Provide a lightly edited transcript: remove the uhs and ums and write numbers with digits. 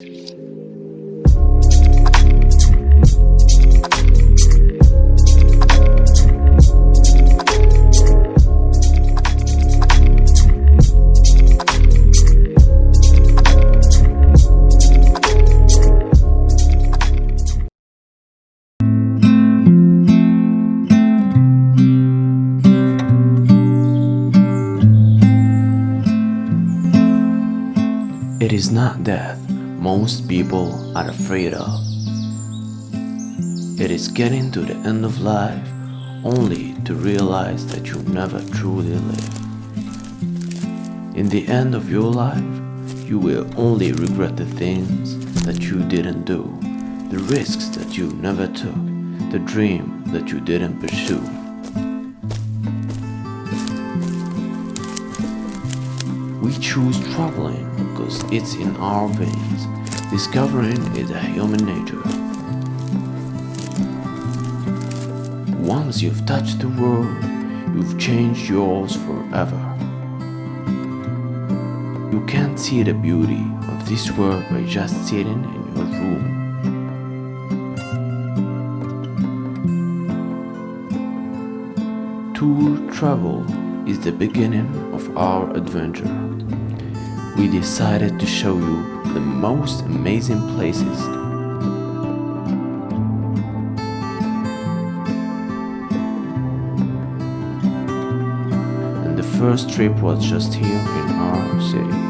It is not death most people are afraid of. It is getting to the end of life only to realize that you never truly live. In the end of your life, you will only regret the things that you didn't do, the risks that you never took, the dream that you didn't pursue. We choose traveling because it's in our veins. Discovering is a human nature. Once you've touched the world, you've changed yours forever. You can't see the beauty of this world by just sitting in your room. Tour travel is the beginning of our adventure. We decided to show you the most amazing places. And the first trip was just here in our city.